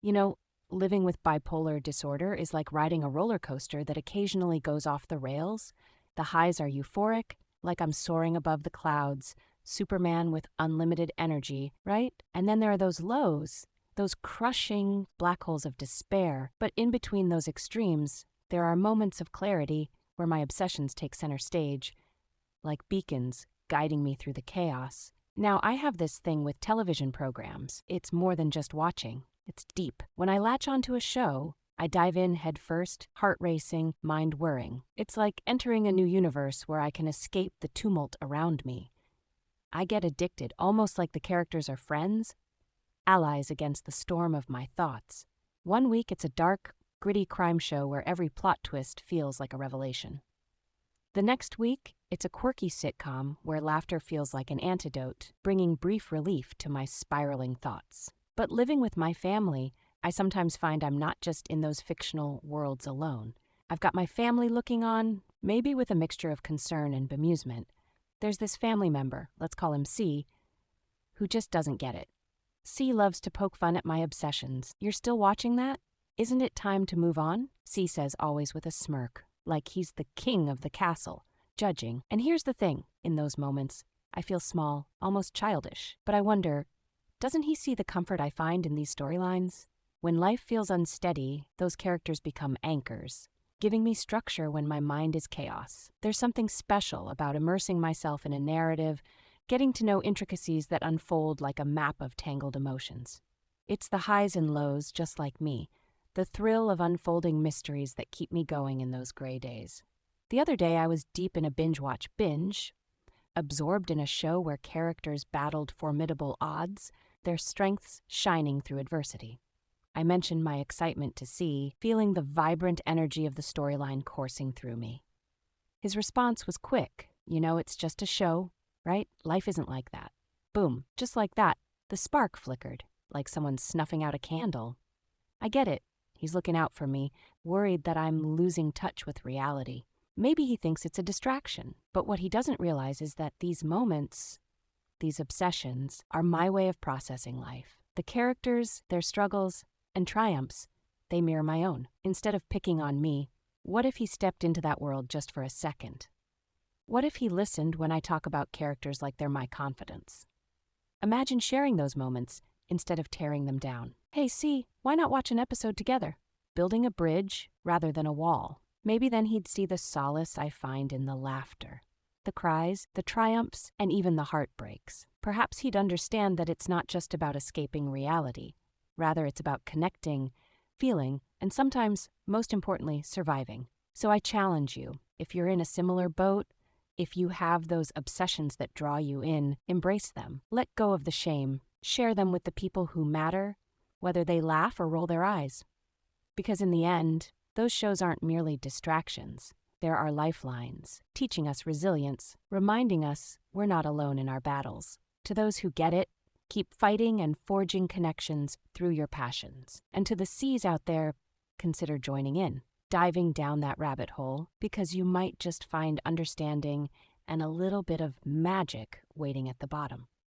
You know, living with bipolar disorder is like riding a roller coaster that occasionally goes off the rails. The highs are euphoric, like I'm soaring above the clouds, Superman with unlimited energy, right? And then there are those lows, those crushing black holes of despair. But in between those extremes, there are moments of clarity where my obsessions take center stage, like beacons guiding me through the chaos. Now, I have this thing with television programs. It's more than just watching. It's deep. When I latch onto a show, I dive in head first, heart racing, mind whirring. It's like entering a new universe where I can escape the tumult around me. I get addicted, almost like the characters are friends, allies against the storm of my thoughts. One week it's a dark, gritty crime show where every plot twist feels like a revelation. The next week, it's a quirky sitcom where laughter feels like an antidote, bringing brief relief to my spiraling thoughts. But living with my family, I sometimes find I'm not just in those fictional worlds alone. I've got my family looking on, maybe with a mixture of concern and bemusement. There's this family member, let's call him C, who just doesn't get it. C loves to poke fun at my obsessions. You're still watching that? Isn't it time to move on? C says, always with a smirk, like he's the king of the castle, judging. And here's the thing, in those moments, I feel small, almost childish. But I wonder, doesn't he see the comfort I find in these storylines? When life feels unsteady, those characters become anchors, giving me structure when my mind is chaos. There's something special about immersing myself in a narrative, getting to know intricacies that unfold like a map of tangled emotions. It's the highs and lows, just like me, the thrill of unfolding mysteries that keep me going in those gray days. The other day I was deep in a binge-watch binge, absorbed in a show where characters battled formidable odds, their strengths shining through adversity. I mentioned my excitement to C, feeling the vibrant energy of the storyline coursing through me. His response was quick. It's just a show, right? Life isn't like that. Boom, just like that, the spark flickered, like someone snuffing out a candle. I get it. He's looking out for me, worried that I'm losing touch with reality. Maybe he thinks it's a distraction, but what he doesn't realize is that these moments, these obsessions, are my way of processing life. The characters, their struggles, and triumphs, they mirror my own. Instead of picking on me, what if he stepped into that world just for a second? What if he listened when I talk about characters like they're my confidants? Imagine sharing those moments instead of tearing them down. Hey, C, why not watch an episode together? Building a bridge rather than a wall. Maybe then he'd see the solace I find in the laughter, the cries, the triumphs, and even the heartbreaks. Perhaps he'd understand that it's not just about escaping reality. Rather, it's about connecting, feeling, and sometimes, most importantly, surviving. So I challenge you, if you're in a similar boat, if you have those obsessions that draw you in, embrace them. Let go of the shame. Share them with the people who matter, whether they laugh or roll their eyes. Because in the end, those shows aren't merely distractions. They're our lifelines, teaching us resilience, reminding us we're not alone in our battles. To those who get it, keep fighting and forging connections through your passions. And to the C's out there, consider joining in, diving down that rabbit hole, because you might just find understanding and a little bit of magic waiting at the bottom.